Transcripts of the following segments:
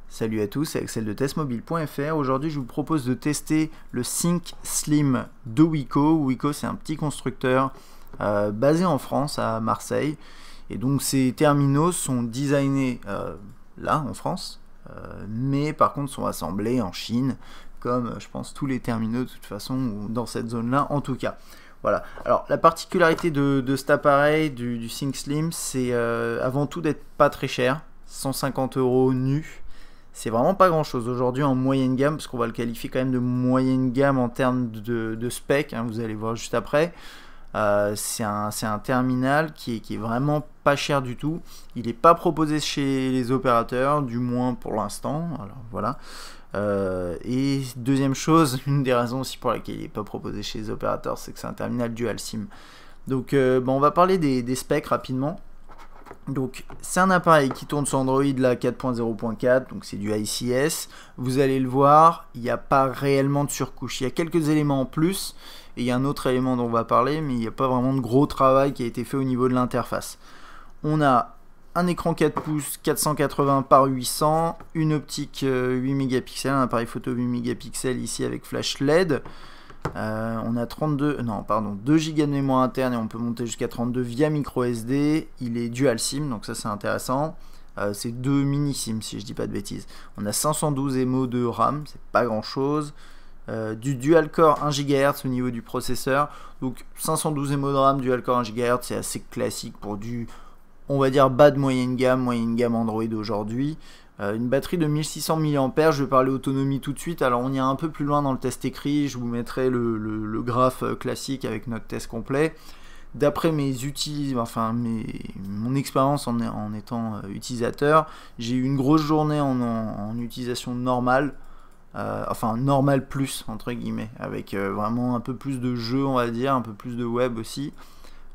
Salut à tous, c'est Axel de testmobile.fr. Aujourd'hui, je vous propose de tester le Sync Slim de Wico. Wico, c'est un petit constructeur basé en France, à Marseille. Et donc, ces terminaux sont designés là, en France, mais par contre sont assemblés en Chine, comme je pense tous les terminaux de toute façon, ou dans cette zone-là en tout cas. Voilà. Alors, la particularité de cet appareil, du Sync Slim, c'est avant tout d'être pas très cher, 150 € nu. C'est vraiment pas grand chose aujourd'hui en moyenne gamme, parce qu'on va le qualifier quand même de moyenne gamme en termes de spec, hein, vous allez voir juste après. C'est un terminal qui est vraiment pas cher du tout. Il n'est pas proposé chez les opérateurs, du moins pour l'instant. Alors voilà. Et deuxième chose, une des raisons aussi pour laquelle il n'est pas proposé chez les opérateurs, c'est que c'est un terminal dual SIM. Donc on va parler des specs rapidement. Donc c'est un appareil qui tourne sur Android là 4.0.4, donc c'est du ICS. Vous allez le voir, il n'y a pas réellement de surcouche. Il y a quelques éléments en plus, et il y a un autre élément dont on va parler, mais il n'y a pas vraiment de gros travail qui a été fait au niveau de l'interface. On a un écran 4 pouces 480 par 800, une optique 8 mégapixels, un appareil photo 8 mégapixels ici avec flash LED. On a 2 Go de mémoire interne et on peut monter jusqu'à 32 via micro SD. Il est dual SIM, donc ça c'est intéressant. C'est 2 mini SIM si je dis pas de bêtises. On a 512 MO de RAM, c'est pas grand chose. Du dual core 1 GHz au niveau du processeur. Donc 512 MO de RAM, dual core 1 GHz, c'est assez classique pour du, on va dire, bas de moyenne gamme Android aujourd'hui. Une batterie de 1600 mAh, je vais parler autonomie tout de suite. Alors on ira un peu plus loin dans le test écrit, je vous mettrai le graphe classique avec notre test complet. D'après mon expérience en étant utilisateur, j'ai eu une grosse journée en utilisation normale, normale plus entre guillemets, avec vraiment un peu plus de jeux, on va dire, un peu plus de web aussi.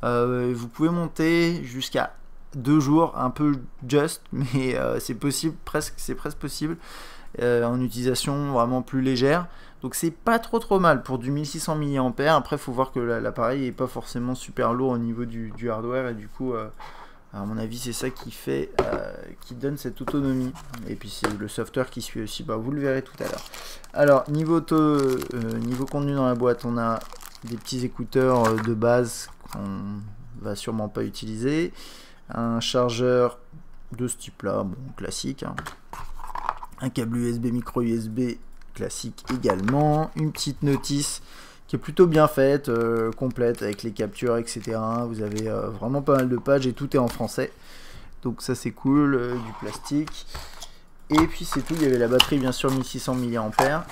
Vous pouvez monter jusqu'à 2 jours, un peu juste, mais c'est possible, c'est presque possible en utilisation vraiment plus légère. Donc c'est pas trop mal pour du 1600 mAh. Après, il faut voir que l'appareil est pas forcément super lourd au niveau du hardware, et du coup, à mon avis, c'est ça qui donne cette autonomie. Et puis c'est le software qui suit aussi, vous le verrez tout à l'heure. Alors, niveau contenu dans la boîte, on a des petits écouteurs de base qu'on va sûrement pas utiliser. Un chargeur de ce type là, bon, classique, hein. Un câble USB, micro USB classique également, une petite notice qui est plutôt bien faite, complète avec les captures, etc. Vous avez vraiment pas mal de pages et tout est en français, donc ça c'est cool. Du plastique, et puis c'est tout. Il y avait la batterie bien sûr 1600 mAh.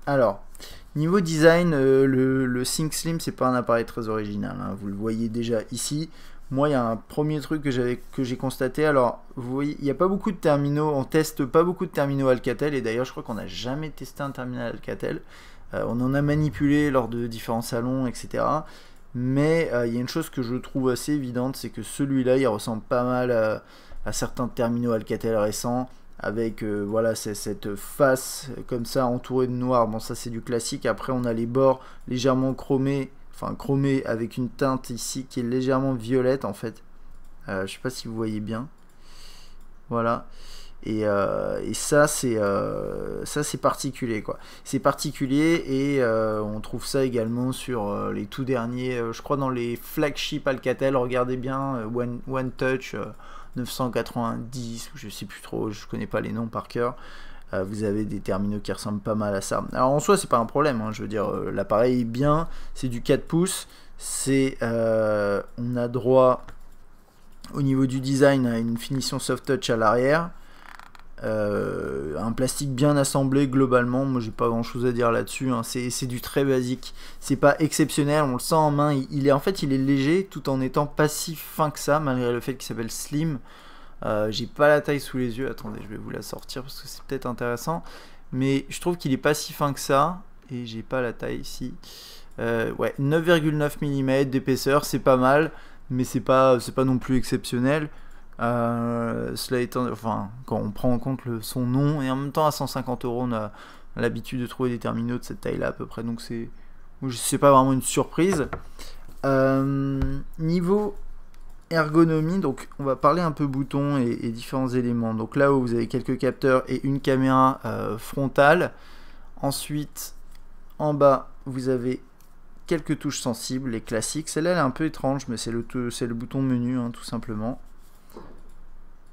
Alors niveau design, le Sync Slim, c'est pas un appareil très original, hein. Vous le voyez déjà ici. Moi, il y a un premier truc que j'ai constaté. Alors, vous voyez, il n'y a pas beaucoup de terminaux. On teste pas beaucoup de terminaux Alcatel. Et d'ailleurs, je crois qu'on n'a jamais testé un terminal Alcatel. On en a manipulé lors de différents salons, etc. Mais il y a une chose que je trouve assez évidente, c'est que celui-là, il ressemble pas mal à certains terminaux Alcatel récents, avec voilà, cette face comme ça entourée de noir. Bon, ça c'est du classique. Après, on a les bords légèrement chromés. Enfin, chromé avec une teinte ici qui est légèrement violette en fait. Je sais pas si vous voyez bien. Voilà. Et ça c'est particulier quoi. C'est particulier, et on trouve ça également sur les tout derniers, je crois dans les flagship Alcatel. Regardez bien, One Touch 990, je sais plus trop, je connais pas les noms par cœur. Vous avez des terminaux qui ressemblent pas mal à ça. Alors en soi c'est pas un problème, hein, je veux dire, l'appareil est bien, c'est du 4 pouces, on a droit au niveau du design à une finition soft touch à l'arrière, un plastique bien assemblé globalement. Moi j'ai pas grand chose à dire là-dessus, hein. C'est du très basique, c'est pas exceptionnel, on le sent en main, il est léger tout en étant pas si fin que ça, malgré le fait qu'il s'appelle Slim. J'ai pas la taille sous les yeux, attendez, je vais vous la sortir parce que c'est peut-être intéressant, mais je trouve qu'il est pas si fin que ça, et j'ai pas la taille ici. Ouais, 9,9 mm d'épaisseur, c'est pas mal, mais c'est pas non plus exceptionnel. Cela étant, enfin, quand on prend en compte son nom, et en même temps à 150 €, on a l'habitude de trouver des terminaux de cette taille-là à peu près, donc c'est pas vraiment une surprise. Niveau ergonomie, donc on va parler un peu boutons et différents éléments. Donc là où vous avez quelques capteurs et une caméra frontale. Ensuite, en bas, vous avez quelques touches sensibles, les classiques. Celle-là elle est un peu étrange, mais c'est le bouton menu, hein, tout simplement.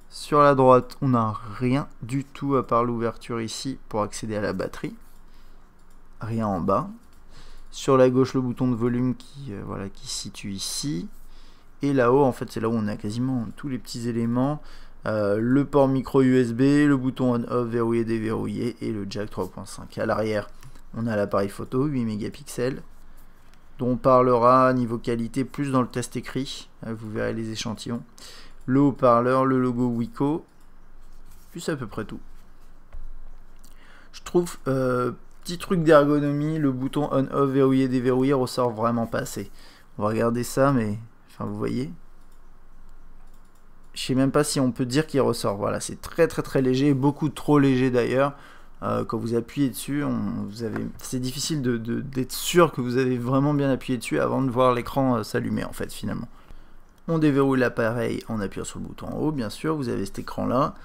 Sur la droite, on n'a rien du tout à part l'ouverture ici pour accéder à la batterie. Rien en bas. Sur la gauche, le bouton de volume voilà, qui se situe ici. Et là-haut, en fait, c'est là où on a quasiment tous les petits éléments. Le port micro USB, le bouton on-off, verrouillé, déverrouillé et le jack 3.5. À l'arrière, on a l'appareil photo, 8 mégapixels, dont on parlera niveau qualité plus dans le test écrit. Vous verrez les échantillons. Le haut-parleur, le logo Wiko, puis c'est à peu près tout. Je trouve, petit truc d'ergonomie, le bouton on-off, verrouillé, déverrouillé ressort vraiment pas assez. On va regarder ça, mais enfin vous voyez. Je sais même pas si on peut dire qu'il ressort. Voilà, c'est très léger, beaucoup trop léger d'ailleurs. Quand vous appuyez dessus, c'est difficile d'être sûr que vous avez vraiment bien appuyé dessus avant de voir l'écran s'allumer en fait finalement. On déverrouille l'appareil en appuyant sur le bouton en haut, bien sûr. Vous avez cet écran là,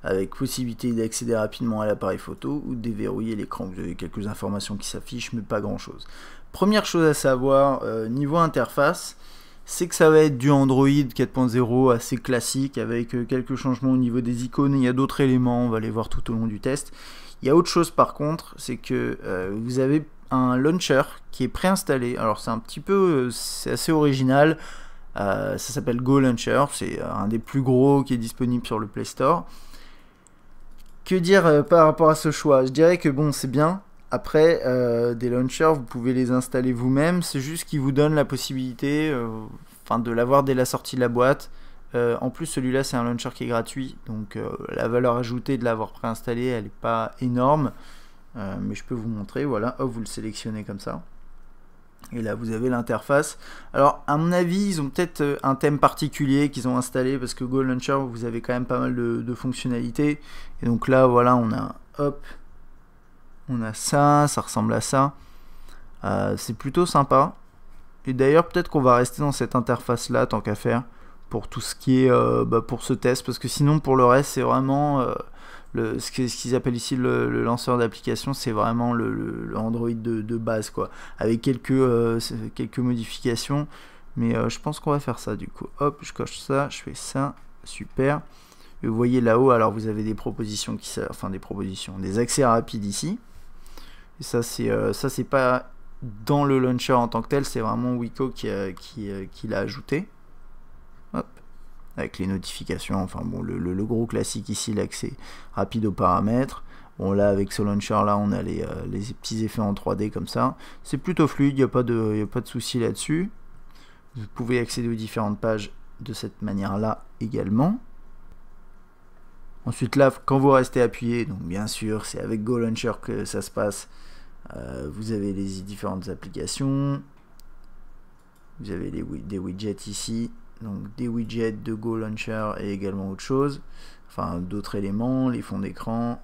avec possibilité d'accéder rapidement à l'appareil photo ou de déverrouiller l'écran. Vous avez quelques informations qui s'affichent, mais pas grand chose. Première chose à savoir, niveau interface, c'est que ça va être du Android 4.0 assez classique, avec quelques changements au niveau des icônes. Il y a d'autres éléments, on va les voir tout au long du test. Il y a autre chose par contre, c'est que vous avez un launcher qui est préinstallé. Alors c'est un petit peu, c'est assez original. Ça s'appelle Go Launcher, c'est un des plus gros qui est disponible sur le Play Store. Que dire par rapport à ce choix? Je dirais que bon, c'est bien. Après, des launchers, vous pouvez les installer vous-même. C'est juste qu'ils vous donnent la possibilité de l'avoir dès la sortie de la boîte. En plus, celui-là, c'est un launcher qui est gratuit. Donc, la valeur ajoutée de l'avoir préinstallé, elle n'est pas énorme. Mais je peux vous montrer. Voilà, hop, vous le sélectionnez comme ça. Et là, vous avez l'interface. Alors, à mon avis, ils ont peut-être un thème particulier qu'ils ont installé, parce que Go Launcher, vous avez quand même pas mal de fonctionnalités. Et donc là, voilà, on a, hop, on a ça ressemble à ça. C'est plutôt sympa. Et d'ailleurs, peut-être qu'on va rester dans cette interface-là, tant qu'à faire, pour tout ce qui est, pour ce test, parce que sinon, pour le reste, c'est vraiment... ce qu'ils appellent ici le lanceur d'application, c'est vraiment le Android de base, quoi, avec quelques modifications, mais je pense qu'on va faire ça du coup. Hop, je coche ça, je fais ça, super. Et vous voyez là-haut, alors vous avez des propositions des accès rapides ici. Et ça c'est pas dans le launcher en tant que tel, c'est vraiment Wiko qui l'a ajouté. Hop. Avec les notifications, enfin bon, le gros classique ici, l'accès rapide aux paramètres. Bon là, avec ce launcher là, on a les petits effets en 3D comme ça. C'est plutôt fluide, il n'y a pas de souci là-dessus. Vous pouvez accéder aux différentes pages de cette manière-là également. Ensuite là, quand vous restez appuyé, donc bien sûr, c'est avec Go Launcher que ça se passe. Vous avez les différentes applications. Vous avez des widgets ici. Donc des widgets de Go Launcher et également autre chose, enfin d'autres éléments, les fonds d'écran.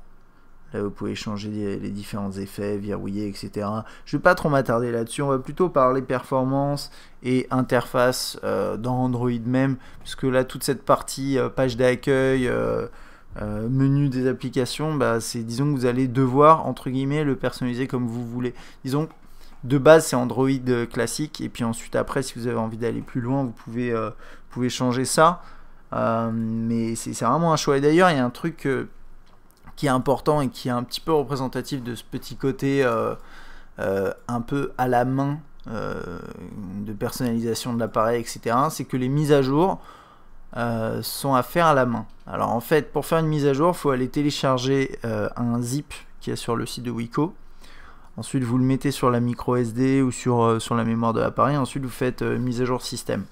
Là vous pouvez changer les différents effets, verrouiller, etc. Je vais pas trop m'attarder là-dessus, on va plutôt parler performance et interface dans Android même, puisque là toute cette partie page d'accueil, menu des applications, c'est, disons que vous allez devoir entre guillemets le personnaliser comme vous voulez. Disons de base c'est Android classique, et puis ensuite après si vous avez envie d'aller plus loin vous pouvez changer ça, mais c'est vraiment un choix. Et d'ailleurs il y a un truc qui est important et qui est un petit peu représentatif de ce petit côté un peu à la main de personnalisation de l'appareil, etc. C'est que les mises à jour sont à faire à la main. Alors en fait, pour faire une mise à jour, il faut aller télécharger un zip qui est sur le site de Wiko. Ensuite, vous le mettez sur la micro SD ou sur la mémoire de l'appareil. Ensuite, vous faites mise à jour système.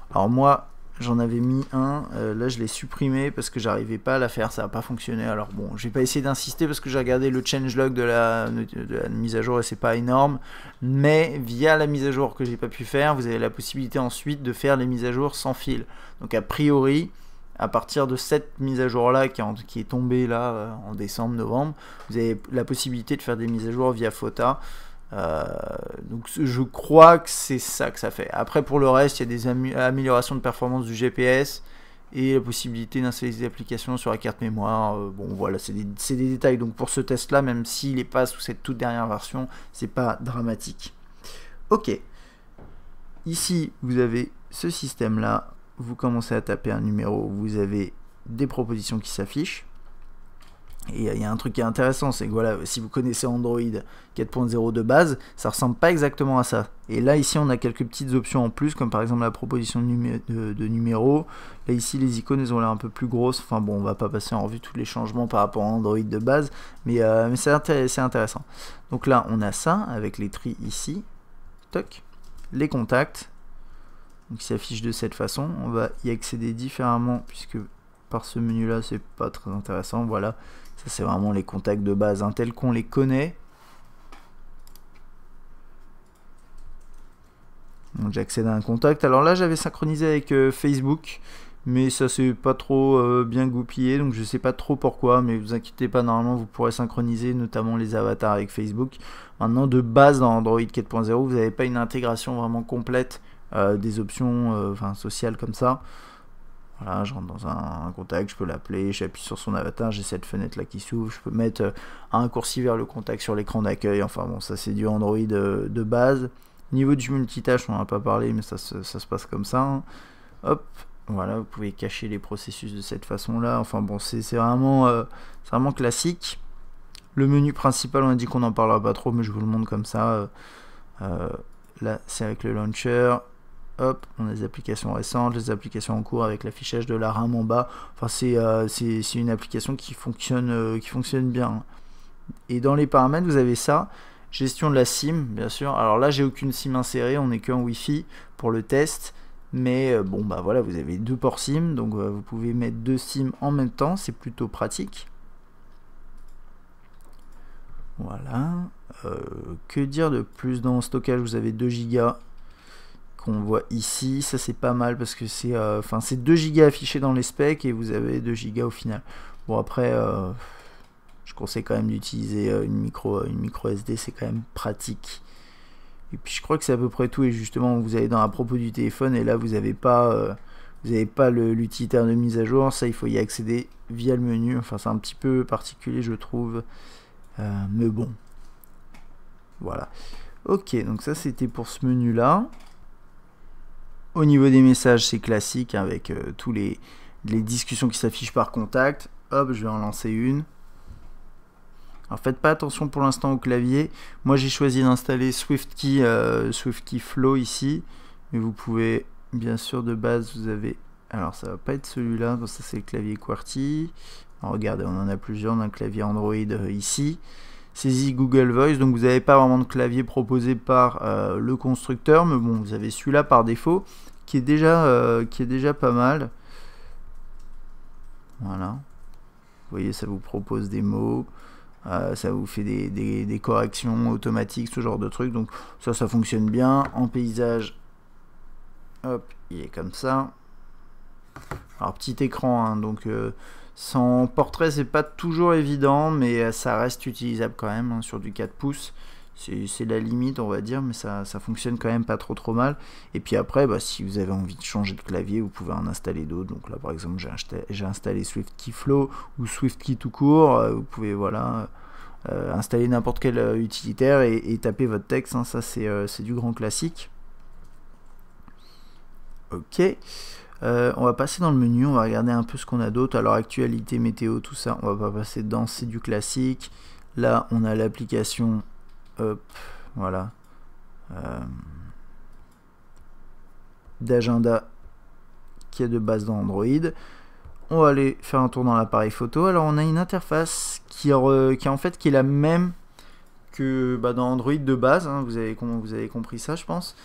Alors moi, j'en avais mis un. Là, je l'ai supprimé parce que j'arrivais pas à la faire. Ça n'a pas fonctionné. Alors bon, j'ai pas essayé d'insister parce que j'ai regardé le changelog de la mise à jour et c'est pas énorme. Mais via la mise à jour que j'ai pas pu faire, vous avez la possibilité ensuite de faire les mises à jour sans fil. Donc a priori, à partir de cette mise à jour là qui est tombée là en décembre, novembre, vous avez la possibilité de faire des mises à jour via FOTA. Donc je crois que c'est ça que ça fait. Après pour le reste, il y a des améliorations de performance du GPS et la possibilité d'installer des applications sur la carte mémoire. Bon voilà, c'est des détails. Donc pour ce test là, même s'il n'est pas sous cette toute dernière version, c'est pas dramatique. Ok, ici vous avez ce système là, vous commencez à taper un numéro, vous avez des propositions qui s'affichent. Et il y a un truc qui est intéressant, c'est que voilà, si vous connaissez Android 4.0 de base, ça ressemble pas exactement à ça. Et là, ici, on a quelques petites options en plus, comme par exemple la proposition de numéro. Là, ici, les icônes, elles ont l'air un peu plus grosses. Enfin bon, on va pas passer en revue tous les changements par rapport à Android de base, mais c'est intéressant. Donc là, on a ça, avec les tris ici. Toc. Les contacts. Donc, ils s'affichent de cette façon. On va y accéder différemment, puisque par ce menu-là, c'est pas très intéressant. Voilà. Ça, c'est vraiment les contacts de base, hein, tels qu'on les connaît. Donc j'accède à un contact. Alors là, j'avais synchronisé avec Facebook, mais ça s'est pas trop bien goupillé, donc je sais pas trop pourquoi, mais vous inquiétez pas, normalement vous pourrez synchroniser notamment les avatars avec Facebook. Maintenant, de base dans Android 4.0, vous n'avez pas une intégration vraiment complète des options sociales comme ça. Voilà, je rentre dans un contact, je peux l'appeler, j'appuie sur son avatar, j'ai cette fenêtre là qui s'ouvre, je peux mettre un raccourci vers le contact sur l'écran d'accueil. Enfin bon, ça c'est du Android de base. Niveau du multitâche, on n'en a pas parlé, mais ça se passe comme ça. Hein. Hop, voilà, vous pouvez cacher les processus de cette façon là. Enfin bon, c'est vraiment classique. Le menu principal, on a dit qu'on n'en parlera pas trop, mais je vous le montre comme ça. Là, c'est avec le launcher. Hop, on a les applications récentes, les applications en cours avec l'affichage de la RAM en bas. Enfin, c'est une application qui fonctionne bien. Et dans les paramètres, vous avez ça. Gestion de la SIM, bien sûr. Alors là, j'ai aucune SIM insérée, on n'est qu'en Wi-Fi pour le test. Mais bon, bah voilà, vous avez 2 ports SIM, donc vous pouvez mettre 2 SIM en même temps, c'est plutôt pratique. Voilà. Que dire de plus? Dans le stockage, vous avez 2 Go qu'on voit ici. Ça, c'est pas mal parce que c'est 2 Go affichés dans les specs et vous avez 2 Go au final. Bon, après, je conseille quand même d'utiliser une micro SD, c'est quand même pratique. Et puis, je crois que c'est à peu près tout. Et justement, vous allez dans à propos du téléphone et là, vous n'avez pas l'utilitaire de mise à jour. Ça, il faut y accéder via le menu. Enfin, c'est un petit peu particulier, je trouve. Mais bon. Voilà. Ok, donc ça, c'était pour ce menu-là. Au niveau des messages, c'est classique avec tous les discussions qui s'affichent par contact. Hop, je vais en lancer une. Alors faites pas attention pour l'instant au clavier. Moi j'ai choisi d'installer SwiftKey Flow ici. Mais vous pouvez, bien sûr, de base, vous avez... Alors ça va pas être celui-là, donc ça c'est le clavier QWERTY. Alors, regardez, on en a plusieurs, on a un clavier Android ici. Saisie Google Voice, donc vous n'avez pas vraiment de clavier proposé par le constructeur, mais bon, vous avez celui-là par défaut, qui est déjà pas mal. Voilà. Vous voyez, ça vous propose des mots, ça vous fait des corrections automatiques, ce genre de trucs, donc ça fonctionne bien. En paysage, hop, il est comme ça. Alors, petit écran, hein, donc... sans portrait, c'est pas toujours évident, mais ça reste utilisable quand même, hein, sur du 4 pouces. C'est la limite, on va dire, mais ça fonctionne quand même pas trop mal. Et puis après, bah, si vous avez envie de changer de clavier, vous pouvez en installer d'autres. Donc là, par exemple, j'ai installé SwiftKey Flow ou SwiftKey tout court. Vous pouvez installer n'importe quel utilitaire et taper votre texte. Hein, ça, c'est du grand classique. Ok. On va passer dans le menu, on va regarder un peu ce qu'on a d'autre. Alors actualité, météo, tout ça, on va pas passer dedans, c'est du classique. Là, on a l'application, hop, voilà, d'agenda qui est de base dans Android. On va aller faire un tour dans l'appareil photo. Alors on a une interface qui est la même que dans Android de base, hein. Vous avez compris ça, je pense.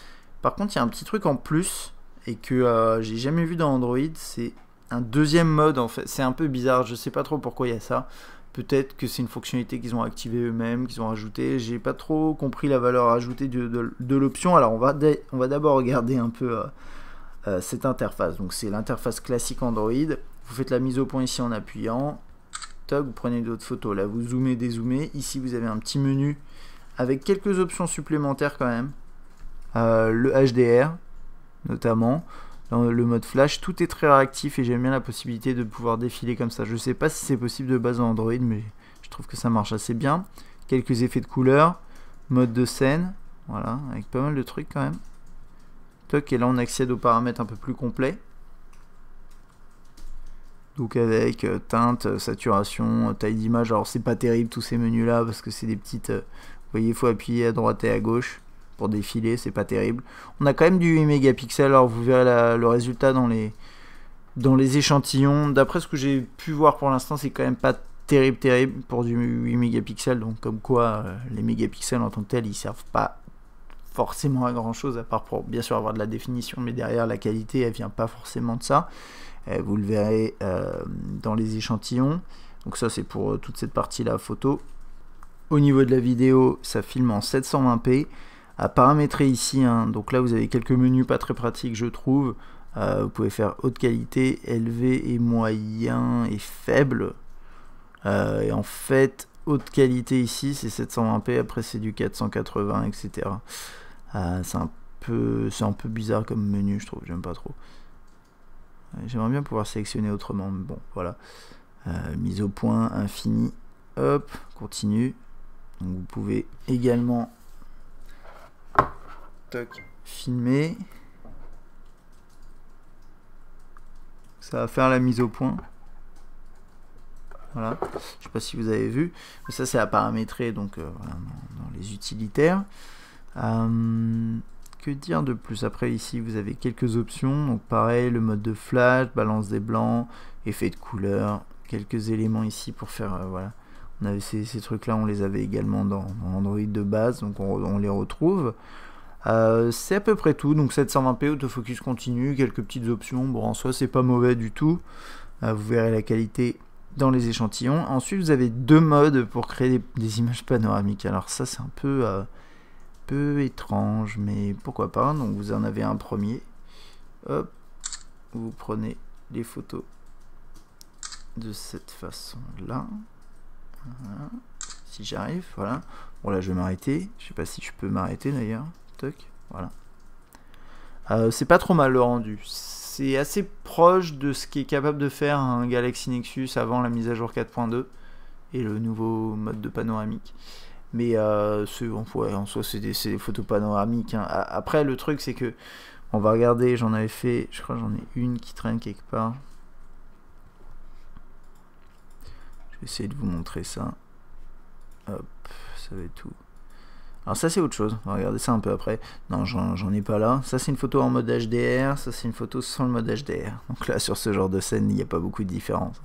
Par contre, il y a un petit truc en plus et que j'ai jamais vu dans Android, c'est un deuxième mode en fait. C'est un peu bizarre, je sais pas trop pourquoi il y a ça. Peut-être que c'est une fonctionnalité qu'ils ont activée eux-mêmes, qu'ils ont ajoutée. J'ai pas trop compris la valeur ajoutée de l'option. Alors on va d'abord regarder un peu cette interface. Donc c'est l'interface classique Android. Vous faites la mise au point ici en appuyant. Toc, vous prenez d'autres photos. Là vous zoomez, dézoomez. Ici vous avez un petit menu avec quelques options supplémentaires quand même. Le HDR notamment, dans le mode flash, tout est très réactif et j'aime bien la possibilité de pouvoir défiler comme ça. Je sais pas si c'est possible de base en Android, mais je trouve que ça marche assez bien. Quelques effets de couleur, mode de scène, voilà, avec pas mal de trucs quand même. Toc, et là on accède aux paramètres un peu plus complets. Donc avec teinte, saturation, taille d'image. Alors c'est pas terrible tous ces menus là parce que c'est des petites... vous voyez, il faut appuyer à droite et à gauche pour défiler, c'est pas terrible. On a quand même du 8 mégapixels, alors vous verrez le résultat dans les échantillons. D'après ce que j'ai pu voir pour l'instant, c'est quand même pas terrible pour du 8 mégapixels. Donc comme quoi les mégapixels en tant que tels, ils servent pas forcément à grand chose, à part pour bien sûr avoir de la définition, mais derrière la qualité, elle vient pas forcément de ça. Vous le verrez dans les échantillons. Donc ça c'est pour toute cette partie là photo. Au niveau de la vidéo, ça filme en 720p à paramétrer ici, hein. Donc là vous avez quelques menus pas très pratiques je trouve. Vous pouvez faire haute qualité, élevé et moyen et faible. Et en fait haute qualité ici c'est 720p, après c'est du 480 etc. C'est un peu bizarre comme menu je trouve, j'aime pas trop. J'aimerais bien pouvoir sélectionner autrement, mais bon, voilà. Mise au point, infini. Hop, continue. Donc vous pouvez également filmer. Ça va faire la mise au point. Voilà. Je sais pas si vous avez vu. Mais ça, c'est à paramétrer donc, voilà, dans les utilitaires. Que dire de plus? Après ici vous avez quelques options, donc pareil, le mode de flash, balance des blancs, effet de couleur, quelques éléments ici pour faire voilà, on avait ces trucs là, on les avait également dans Android de base, donc on les retrouve. C'est à peu près tout, donc 720p, autofocus continu, quelques petites options, bon en soi c'est pas mauvais du tout. Vous verrez la qualité dans les échantillons. Ensuite vous avez deux modes pour créer des images panoramiques, alors ça c'est un peu étrange, mais pourquoi pas. Donc vous en avez un premier, hop, vous prenez les photos de cette façon là, voilà. Si j'arrive, voilà, bon là je vais m'arrêter, je sais pas si je peux m'arrêter d'ailleurs, toc, voilà. C'est pas trop mal le rendu, c'est assez proche de ce qui est capable de faire un Galaxy Nexus avant la mise à jour 4.2 et le nouveau mode de panoramique. Mais en soi c'est des photos panoramiques, hein. Après le truc c'est que on va regarder, j'en avais fait, je crois j'en ai une qui traîne quelque part. Je vais essayer de vous montrer ça. Hop, ça va être tout. Alors ça c'est autre chose, on va regarder ça un peu après. Non, j'en ai pas là. Ça c'est une photo en mode HDR, ça c'est une photo sans le mode HDR. Donc là sur ce genre de scène il n'y a pas beaucoup de différence.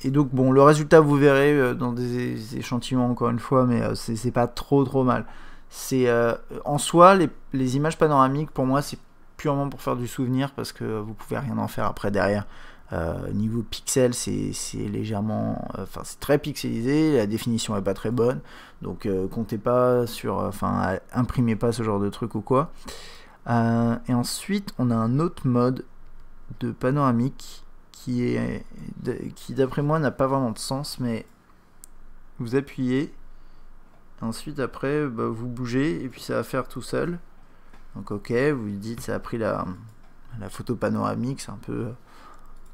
Et donc bon, le résultat vous verrez dans des échantillons encore une fois, mais c'est pas trop mal. C'est en soi les images panoramiques pour moi c'est purement pour faire du souvenir parce que vous pouvez rien en faire après derrière. Niveau pixels c'est légèrement, enfin c'est très pixelisé, la définition est pas très bonne, donc comptez pas sur, enfin imprimez pas ce genre de truc ou quoi. Et ensuite on a un autre mode de panoramique qui d'après moi n'a pas vraiment de sens, mais vous appuyez, ensuite après bah, vous bougez et puis ça va faire tout seul. Donc ok, vous lui dites ça a pris la photo panoramique, c'est un peu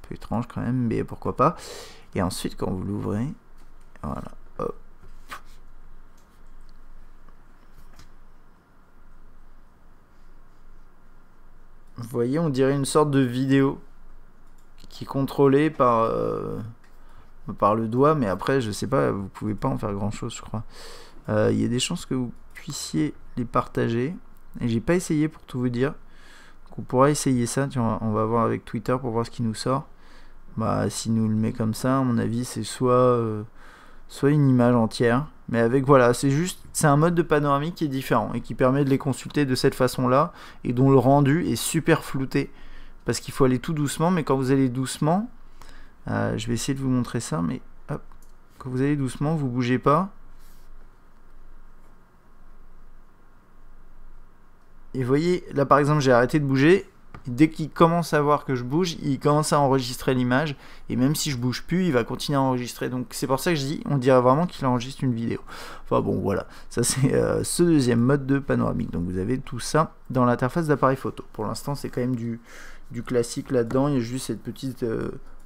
étrange quand même, mais pourquoi pas. Et ensuite quand vous l'ouvrez, voilà, hop. Vous voyez, on dirait une sorte de vidéo qui est contrôlée par le doigt, mais après je sais pas, vous pouvez pas en faire grand chose je crois. Il y a des chances que vous puissiez les partager, et j'ai pas essayé pour tout vous dire. Donc on pourra essayer ça, tiens, on va voir avec Twitter pour voir ce qui nous sort. Bah s'il nous le met comme ça, à mon avis c'est soit une image entière, mais avec voilà, c'est un mode de panoramique qui est différent et qui permet de les consulter de cette façon là, et dont le rendu est super flouté parce qu'il faut aller tout doucement, mais quand vous allez doucement, je vais essayer de vous montrer ça, mais hop, quand vous allez doucement, vous bougez pas, et vous voyez là par exemple j'ai arrêté de bouger dès qu'il commence à voir que je bouge, il commence à enregistrer l'image, et même si je bouge plus, il va continuer à enregistrer. Donc c'est pour ça que je dis, on dirait vraiment qu'il enregistre une vidéo. Enfin bon, voilà, ça c'est ce deuxième mode de panoramique. Donc vous avez tout ça dans l'interface d'appareil photo. Pour l'instant, c'est quand même du classique là-dedans. Il y a juste cette petite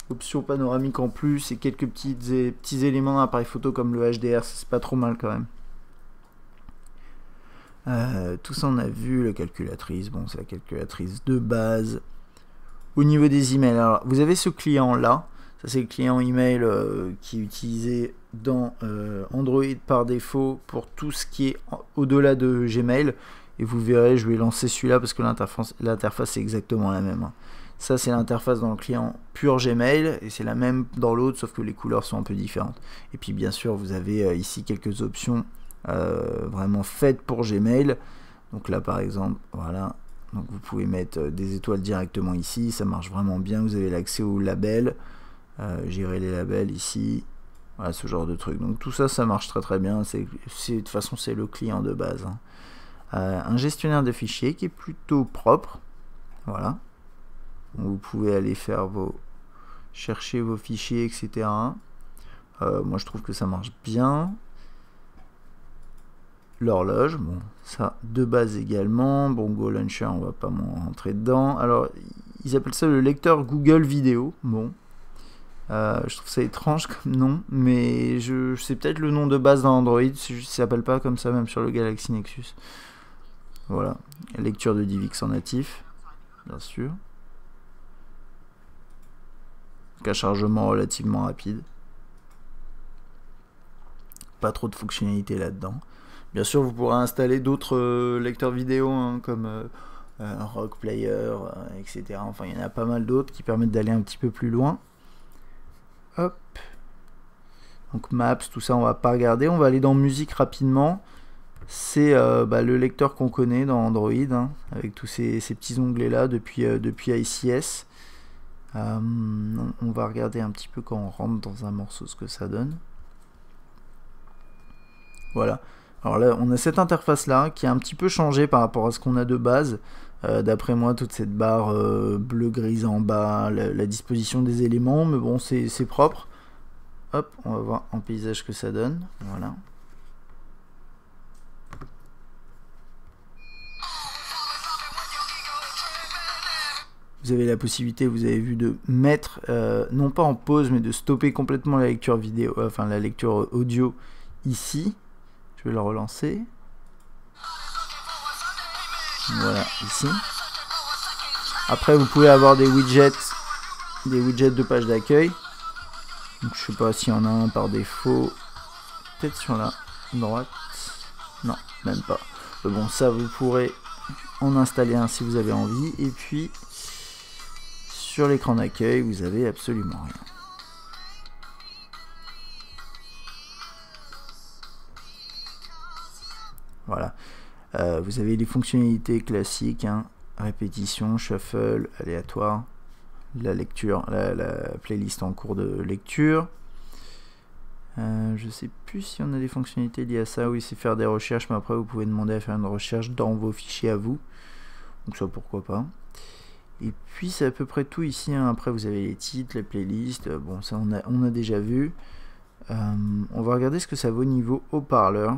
option panoramique en plus, et quelques petits éléments d'appareil photo comme le HDR, c'est pas trop mal quand même. Tout ça on a vu, la calculatrice, bon c'est la calculatrice de base. Au niveau des emails, alors vous avez ce client là, ça c'est le client email qui est utilisé dans Android par défaut pour tout ce qui est au-delà de Gmail, et vous verrez, je vais lancer celui-là parce que l'interface est exactement la même, hein. Ça c'est l'interface dans le client pur Gmail, et c'est la même dans l'autre, sauf que les couleurs sont un peu différentes. Et puis bien sûr vous avez ici quelques options vraiment faites pour Gmail. Donc là par exemple, voilà, donc vous pouvez mettre des étoiles directement ici, ça marche vraiment bien. Vous avez l'accès aux labels, gérer les labels ici, voilà, ce genre de truc. Donc tout ça, ça marche très bien. De toute façon c'est le client de base, hein. Un gestionnaire de fichiers qui est plutôt propre, voilà. Donc, vous pouvez aller faire chercher vos fichiers, etc. Moi je trouve que ça marche bien. L'horloge, bon, ça de base également. Bon, Go Launcher, on va pas m'en rentrer dedans. Alors, ils appellent ça le lecteur Google Vidéo. Bon, je trouve ça étrange comme nom, mais c'est peut-être le nom de base dans Android. C'est juste, ça s'appelle pas comme ça, même sur le Galaxy Nexus. Voilà, lecture de DivX en natif, bien sûr. Un chargement relativement rapide. Pas trop de fonctionnalités là-dedans. Bien sûr, vous pourrez installer d'autres lecteurs vidéo, hein, comme un Rock Player, etc. Enfin, il y en a pas mal d'autres qui permettent d'aller un petit peu plus loin. Hop. Donc Maps, tout ça, on va pas regarder. On va aller dans Musique rapidement. C'est le lecteur qu'on connaît dans Android, hein, avec tous ces petits onglets-là depuis ICS. On va regarder un petit peu quand on rentre dans un morceau ce que ça donne. Voilà. Alors là, on a cette interface-là qui a un petit peu changé par rapport à ce qu'on a de base. D'après moi, toute cette barre bleu-grise en bas, la disposition des éléments, mais bon, c'est propre. Hop, on va voir en paysage ce que ça donne. Voilà. Vous avez la possibilité, vous avez vu, de mettre, non pas en pause, mais de stopper complètement la lecture vidéo, enfin la lecture audio ici. Je vais le relancer. Voilà, ici. Après, vous pouvez avoir des widgets de page d'accueil. Donc, je sais pas s'il y en a un par défaut. Peut-être sur la droite. Non, même pas. Mais bon, ça, vous pourrez en installer un si vous avez envie. Et puis, sur l'écran d'accueil, vous avez absolument rien. Voilà. Vous avez les fonctionnalités classiques, hein, répétition, shuffle, aléatoire, la lecture, la playlist en cours de lecture. Je sais plus si on a des fonctionnalités liées à ça. Oui, c'est faire des recherches, mais après vous pouvez demander à faire une recherche dans vos fichiers à vous. Donc ça, pourquoi pas. Et puis c'est à peu près tout ici, hein. Après vous avez les titres, les playlists. Bon, ça on a déjà vu. On va regarder ce que ça vaut niveau haut-parleur.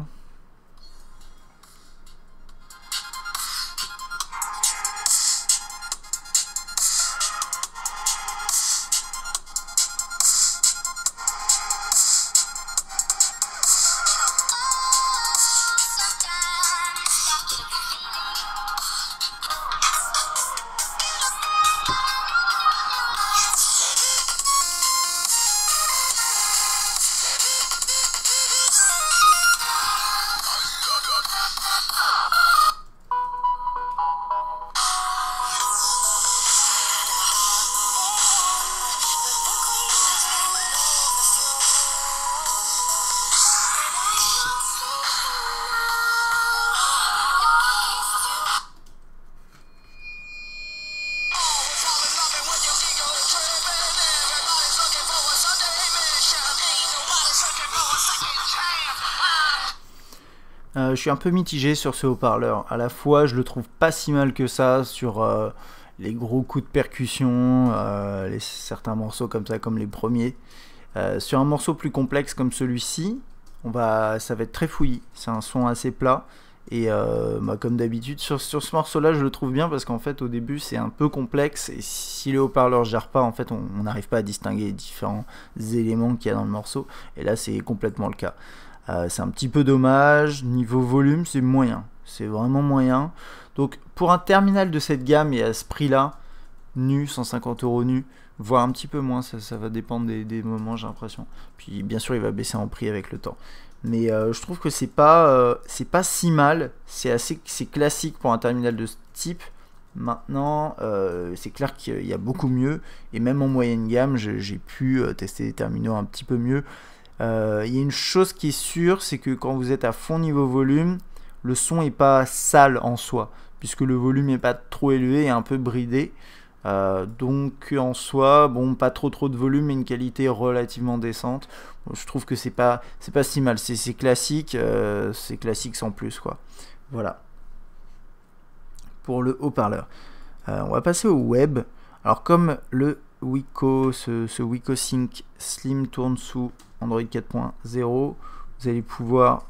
Je suis un peu mitigé sur ce haut-parleur. À la fois, je le trouve pas si mal que ça sur les gros coups de percussion, certains morceaux comme ça, comme les premiers. Sur un morceau plus complexe comme celui-ci, ça va être très fouillis. C'est un son assez plat. Et comme d'habitude, sur ce morceau-là, je le trouve bien parce qu'en fait, au début, c'est un peu complexe. Et si le haut-parleur ne gère pas, en fait, on n'arrive pas à distinguer les différents éléments qu'il y a dans le morceau. Et là, c'est complètement le cas. C'est un petit peu dommage. Niveau volume, c'est moyen. C'est vraiment moyen. Donc, pour un terminal de cette gamme et à ce prix-là, nu, 150 € nu, voire un petit peu moins, ça va dépendre des moments, j'ai l'impression. Puis, bien sûr, il va baisser en prix avec le temps. Mais je trouve que c'est pas si mal, c'est classique pour un terminal de ce type. Maintenant, c'est clair qu'il y a beaucoup mieux, et même en moyenne gamme, j'ai pu tester des terminaux un petit peu mieux. Il y a une chose qui est sûre, c'est que quand vous êtes à fond niveau volume, le son est pas sale en soi, puisque le volume n'est pas trop élevé et un peu bridé. Donc en soi, bon, pas trop de volume, mais une qualité relativement décente. Bon, je trouve que c'est pas si mal. C'est classique sans plus, quoi. Voilà. Pour le haut-parleur. On va passer au web. Alors comme le Wiko, ce Wiko Sync Slim tourne sous Android 4.0, vous allez pouvoir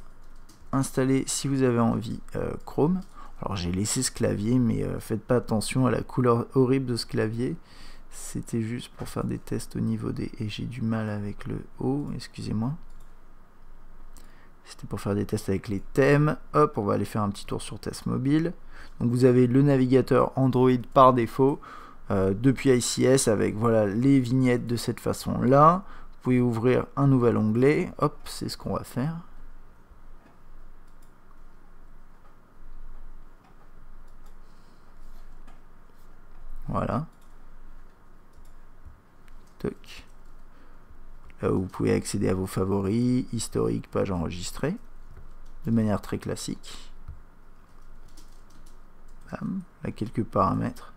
installer, si vous avez envie, Chrome. Alors j'ai laissé ce clavier, mais faites pas attention à la couleur horrible de ce clavier. C'était juste pour faire des tests au niveau des... Et j'ai du mal avec le O, excusez-moi. C'était pour faire des tests avec les thèmes. Hop, on va aller faire un petit tour sur Test Mobile. Donc vous avez le navigateur Android par défaut, depuis ICS, avec voilà les vignettes de cette façon-là. Vous pouvez ouvrir un nouvel onglet. Hop, c'est ce qu'on va faire. Voilà. Toc. Là où vous pouvez accéder à vos favoris, historique, page enregistrée, de manière très classique. Bam. Là, quelques paramètres.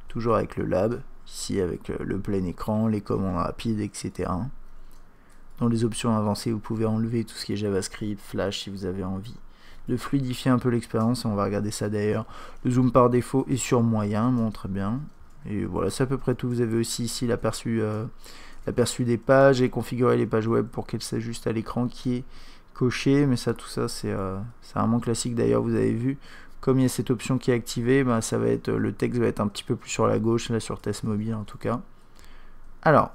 Toujours avec le lab. Ici, avec le plein écran, les commandes rapides, etc. Dans les options avancées, vous pouvez enlever tout ce qui est JavaScript, Flash si vous avez envie de fluidifier un peu l'expérience. On va regarder ça d'ailleurs. Le zoom par défaut est sur moyen, bon, très bien. Et voilà, c'est à peu près tout. Vous avez aussi ici l'aperçu des pages et configurer les pages web pour qu'elles s'ajustent à l'écran qui est coché. Mais ça, tout ça, c'est vraiment classique. D'ailleurs, vous avez vu, comme il y a cette option qui est activée, ben, ça va être, le texte va être un petit peu plus sur la gauche, là sur Test Mobile en tout cas. Alors,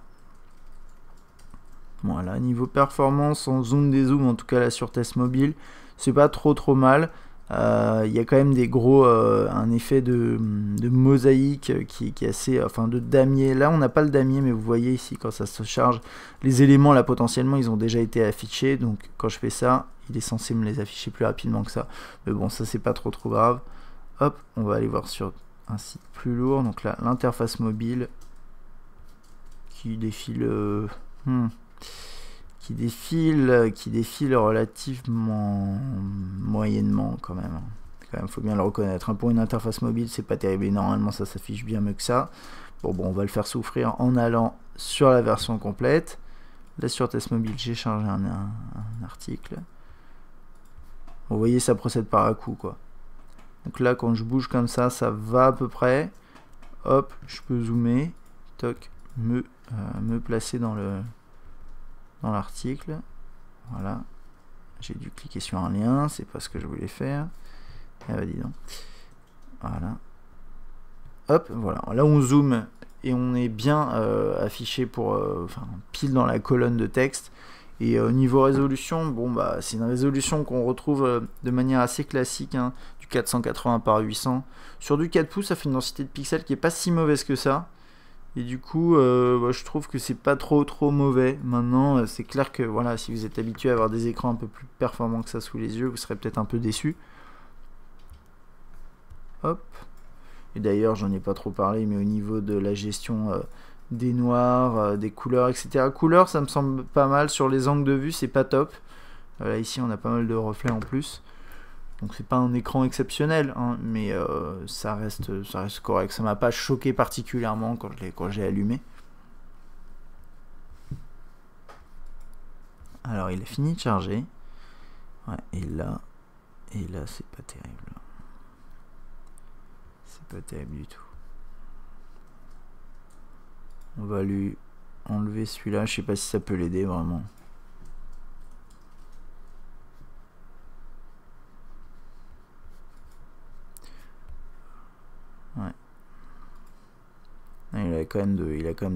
voilà, niveau performance, en zoom dézoom, en tout cas là sur Test Mobile, c'est pas trop mal. Il y a quand même un effet de mosaïque qui est assez, enfin de damier. Là on n'a pas le damier, mais vous voyez ici quand ça se charge, les éléments là potentiellement ils ont déjà été affichés, donc quand je fais ça, il est censé me les afficher plus rapidement que ça. Mais bon, ça c'est pas trop grave. Hop, on va aller voir sur un site plus lourd. Donc là, l'interface mobile qui défile... qui défile relativement moyennement quand même. Faut bien le reconnaître. Pour une interface mobile, c'est pas terrible et normalement ça s'affiche bien mieux que ça. Bon, on va le faire souffrir en allant sur la version complète. Là sur Test Mobile, j'ai chargé un article. Vous voyez, ça procède par à coup, quoi. Donc là, quand je bouge comme ça, ça va à peu près. Hop, je peux zoomer, toc, me placer dans l'article. Voilà, j'ai dû cliquer sur un lien, c'est pas ce que je voulais faire. Ah bah dis donc. Voilà. Hop, voilà. Là on zoome et on est bien affiché pour, pile dans la colonne de texte. Et niveau résolution, bon bah c'est une résolution qu'on retrouve de manière assez classique, hein, du 480 par 800. Sur du 4 pouces, ça fait une densité de pixels qui est pas si mauvaise que ça. Et du coup, je trouve que c'est pas trop mauvais. Maintenant, c'est clair que voilà, si vous êtes habitué à avoir des écrans un peu plus performants que ça sous les yeux, vous serez peut-être un peu déçu. Hop. Et d'ailleurs, j'en ai pas trop parlé, mais au niveau de la gestion des noirs, des couleurs, etc. Couleurs, ça me semble pas mal. Sur les angles de vue, c'est pas top. Là, ici, on a pas mal de reflets en plus. Donc c'est pas un écran exceptionnel, hein, mais ça reste correct. Ça m'a pas choqué particulièrement quand j'ai allumé. Alors il a fini de charger. Ouais, et là c'est pas terrible. C'est pas terrible du tout. On va lui enlever celui-là. Je sais pas si ça peut l'aider vraiment. Ouais. Il a quand même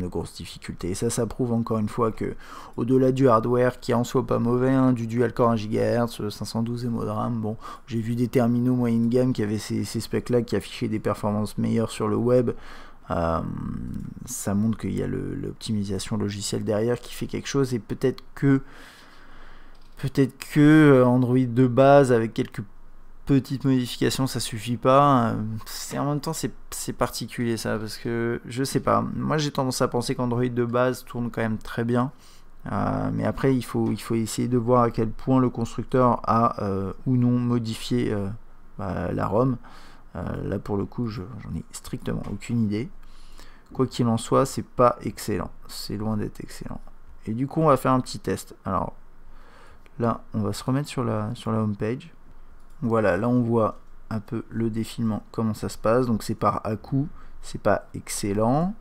de grosses difficultés. Et ça prouve encore une fois que, au-delà du hardware, qui en soit pas mauvais, hein, du dual-core 1 GHz, 512 MO de RAM, bon, j'ai vu des terminaux moyenne gamme qui avaient ces specs-là, qui affichaient des performances meilleures sur le web. Ça montre qu'il y a l'optimisation logicielle derrière qui fait quelque chose, et peut-être que Android de base avec quelques petites modifications ça suffit pas. En même temps c'est particulier ça, parce que je sais pas, moi j'ai tendance à penser qu'Android de base tourne quand même très bien, mais après il faut essayer de voir à quel point le constructeur a ou non modifié la ROM. Là pour le coup j'en ai strictement aucune idée. Quoi qu'il en soit, c'est pas excellent, c'est loin d'être excellent. Et du coup on va faire un petit test. Alors là on va se remettre sur la home page. Voilà, là on voit un peu le défilement, comment ça se passe. Donc c'est par à-coup, c'est pas excellent.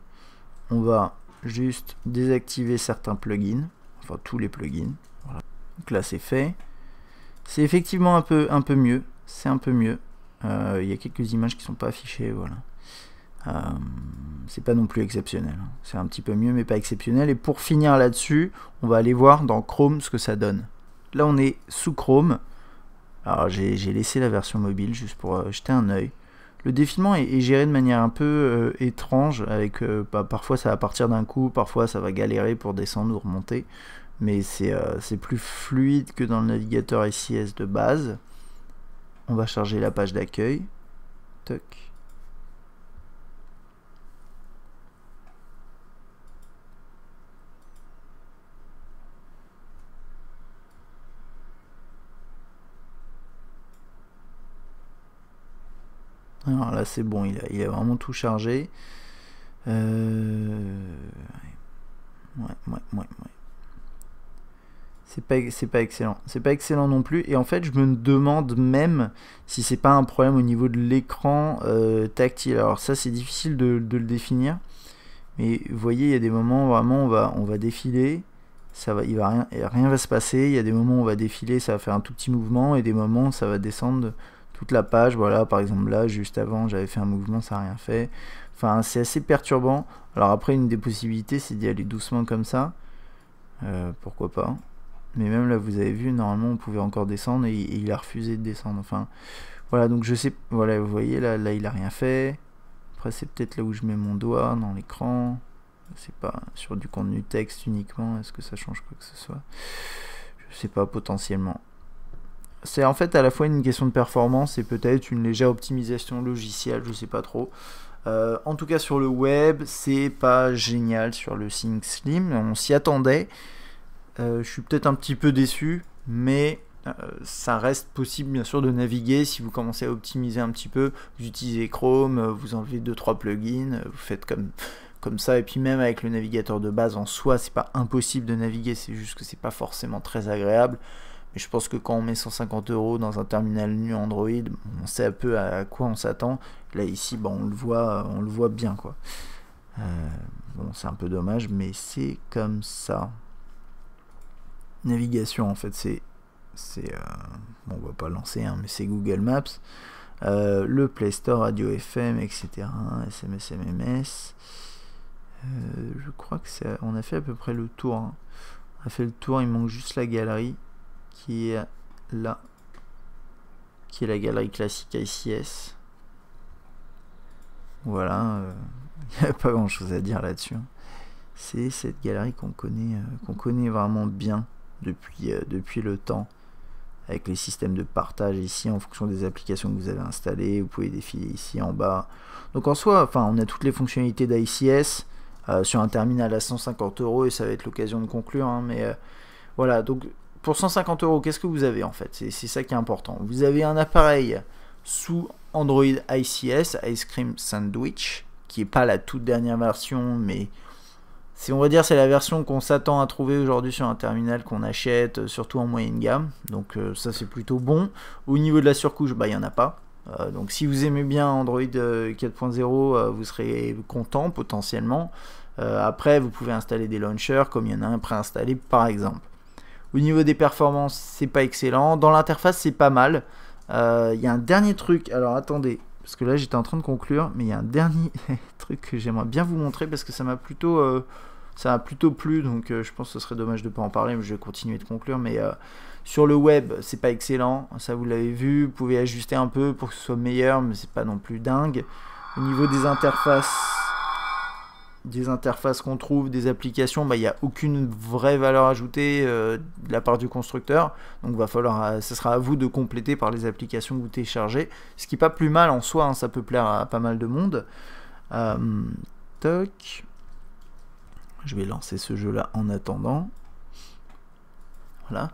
On va juste désactiver certains plugins, enfin tous les plugins. Voilà. Donc là c'est fait. C'est effectivement un peu mieux, c'est un peu mieux. Il y a quelques images qui sont pas affichées, voilà. C'est pas non plus exceptionnel, hein. C'est un petit peu mieux mais pas exceptionnel. Et pour finir là-dessus, on va aller voir dans Chrome ce que ça donne. Là on est sous Chrome. Alors j'ai laissé la version mobile juste pour jeter un œil. Le défilement est géré de manière un peu étrange, avec parfois ça va partir d'un coup, parfois ça va galérer pour descendre ou remonter, mais c'est plus fluide que dans le navigateur ICS de base. On va charger la page d'accueil. Toc. Alors là c'est bon, il a vraiment tout chargé. Ouais. C'est pas excellent. C'est pas excellent non plus. Et en fait, je me demande même si c'est pas un problème au niveau de l'écran tactile. Alors ça, c'est difficile de le définir. Mais vous voyez, il y a des moments vraiment on va défiler, rien va se passer. Il y a des moments où on va défiler, ça va faire un tout petit mouvement, et des moments où ça va descendre toute la page. Voilà, par exemple là, juste avant, j'avais fait un mouvement, ça n'a rien fait. Enfin, c'est assez perturbant. Alors après, une des possibilités, c'est d'y aller doucement comme ça. Pourquoi pas. Mais même là, vous avez vu, normalement, on pouvait encore descendre, et il a refusé de descendre. Enfin, voilà, donc je sais, voilà, vous voyez, là il a rien fait. Après, c'est peut-être là où je mets mon doigt dans l'écran. C'est pas sur du contenu texte uniquement. Est-ce que ça change quoi que ce soit? Je sais pas, potentiellement. C'est en fait à la fois une question de performance et peut-être une légère optimisation logicielle, je sais pas trop. En tout cas sur le web, c'est pas génial sur le Sync Slim, on s'y attendait. Je suis peut-être un petit peu déçu, mais ça reste possible bien sûr de naviguer si vous commencez à optimiser un petit peu. Vous utilisez Chrome, vous enlevez 2-3 plugins, vous faites comme ça, et puis même avec le navigateur de base en soi, c'est pas impossible de naviguer, c'est juste que c'est pas forcément très agréable. Mais je pense que quand on met 150 € dans un terminal nu Android, on sait un peu à quoi on s'attend. Là ici, bon, on le voit bien, quoi. Bon, c'est un peu dommage, mais c'est comme ça. Navigation, en fait, bon, on va pas lancer, hein, mais c'est Google Maps, le Play Store, Radio FM, etc. SMS, MMS. Je crois que on a fait à peu près le tour. Hein. On a fait le tour, il manque juste la galerie. Qui est là, qui est la galerie classique ICS. Voilà, il n'y a pas grand chose à dire là-dessus. C'est cette galerie qu'on connaît vraiment bien depuis le temps, avec les systèmes de partage ici en fonction des applications que vous avez installées. Vous pouvez défiler ici en bas. Donc en soi, enfin, on a toutes les fonctionnalités d'ICS sur un terminal à 150 € et ça va être l'occasion de conclure. Hein, mais voilà, donc. Pour 150 €, qu'est-ce que vous avez en fait? C'est ça qui est important. Vous avez un appareil sous Android ICS, Ice Cream Sandwich, qui n'est pas la toute dernière version, mais on va dire c'est la version qu'on s'attend à trouver aujourd'hui sur un terminal qu'on achète, surtout en moyenne gamme. Donc ça c'est plutôt bon. Au niveau de la surcouche, il n'y en a pas. Donc si vous aimez bien Android 4.0, vous serez content potentiellement. Après, vous pouvez installer des launchers, comme il y en a un préinstallé par exemple. Au niveau des performances, c'est pas excellent. Dans l'interface, c'est pas mal. Il y a un dernier truc, alors attendez, parce que là j'étais en train de conclure, mais il y a un dernier truc que j'aimerais bien vous montrer, parce que ça m'a plutôt plu, donc je pense que ce serait dommage de ne pas en parler, mais je vais continuer de conclure. Mais sur le web, c'est pas excellent, ça vous l'avez vu, vous pouvez ajuster un peu pour que ce soit meilleur, mais c'est pas non plus dingue. Au niveau des interfaces qu'on trouve, des applications, il n'y a aucune vraie valeur ajoutée de la part du constructeur, donc ce sera à vous de compléter par les applications que vous téléchargez, ce qui n'est pas plus mal en soi, hein, ça peut plaire à pas mal de monde. Toc. Je vais lancer ce jeu là en attendant. Voilà.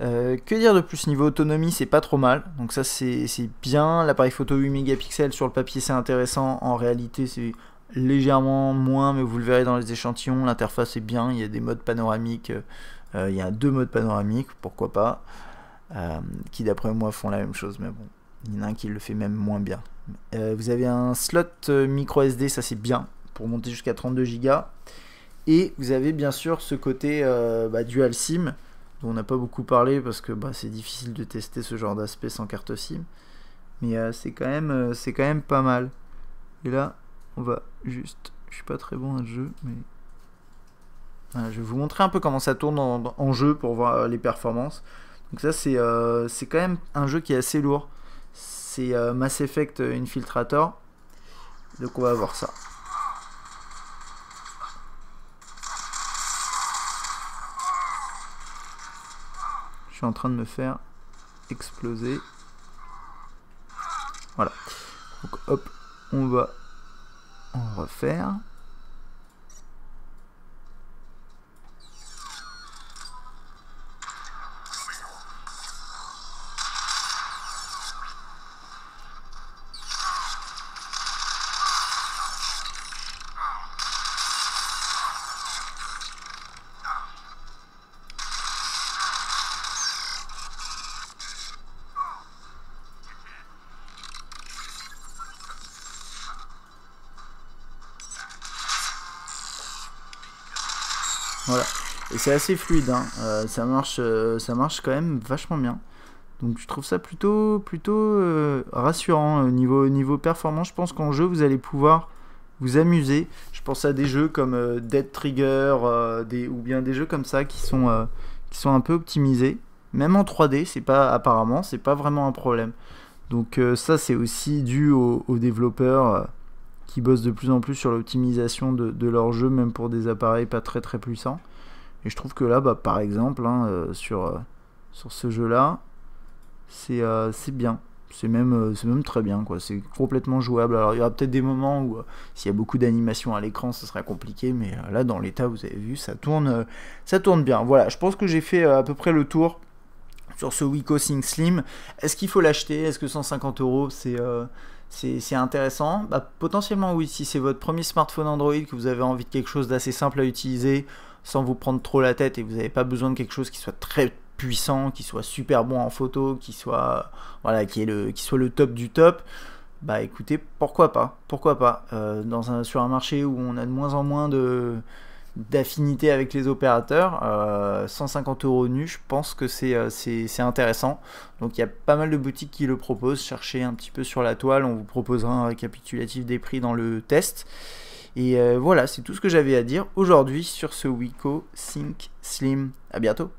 Que dire de plus? Niveau autonomie, c'est pas trop mal, donc ça c'est bien. L'appareil photo 8 mégapixels, sur le papier c'est intéressant, en réalité c'est légèrement moins, mais vous le verrez dans les échantillons. L'interface est bien, il y a des modes panoramiques, il y a 2 modes panoramiques, pourquoi pas, qui d'après moi font la même chose, mais bon, il y en a un qui le fait même moins bien. Vous avez un slot micro SD, ça c'est bien, pour monter jusqu'à 32 Go. Et vous avez bien sûr ce côté dual SIM, dont on n'a pas beaucoup parlé parce que c'est difficile de tester ce genre d'aspect sans carte SIM. Mais c'est quand même pas mal. Et là, on va juste... Je suis pas très bon à ce jeu, mais... Voilà, je vais vous montrer un peu comment ça tourne en jeu pour voir les performances. Donc ça, c'est quand même un jeu qui est assez lourd. C'est Mass Effect Infiltrator. Donc on va voir ça. Je suis en train de me faire exploser. Voilà. Donc hop, on va en refaire. Voilà, et c'est assez fluide, hein. Ça marche quand même vachement bien. Donc je trouve ça plutôt rassurant niveau performance. Je pense qu'en jeu vous allez pouvoir vous amuser. Je pense à des jeux comme Dead Trigger, ou bien des jeux comme ça qui sont un peu optimisés. Même en 3D, apparemment, c'est pas vraiment un problème. Donc ça c'est aussi dû aux développeurs qui bossent de plus en plus sur l'optimisation de leur jeu, même pour des appareils pas très puissants. Et je trouve que là, par exemple, hein, sur ce jeu-là, c'est bien. C'est même très bien, quoi. C'est complètement jouable. Alors il y aura peut-être des moments où s'il y a beaucoup d'animation à l'écran, ce sera compliqué, mais là, dans l'état, vous avez vu, ça tourne bien. Voilà, je pense que j'ai fait à peu près le tour sur ce Wiko Sync Slim. Est-ce qu'il faut l'acheter? Est-ce que 150 € c'est intéressant? Potentiellement oui, si c'est votre premier smartphone Android, que vous avez envie de quelque chose d'assez simple à utiliser, sans vous prendre trop la tête, et vous n'avez pas besoin de quelque chose qui soit très puissant, qui soit super bon en photo, qui soit le top du top, écoutez, pourquoi pas sur un marché où on a de moins en moins d'affinité avec les opérateurs, 150 € nu, je pense que c'est intéressant. Donc il y a pas mal de boutiques qui le proposent. Cherchez un petit peu sur la toile, on vous proposera un récapitulatif des prix dans le test. Et voilà, c'est tout ce que j'avais à dire aujourd'hui sur ce Wiko Sync Slim. À bientôt.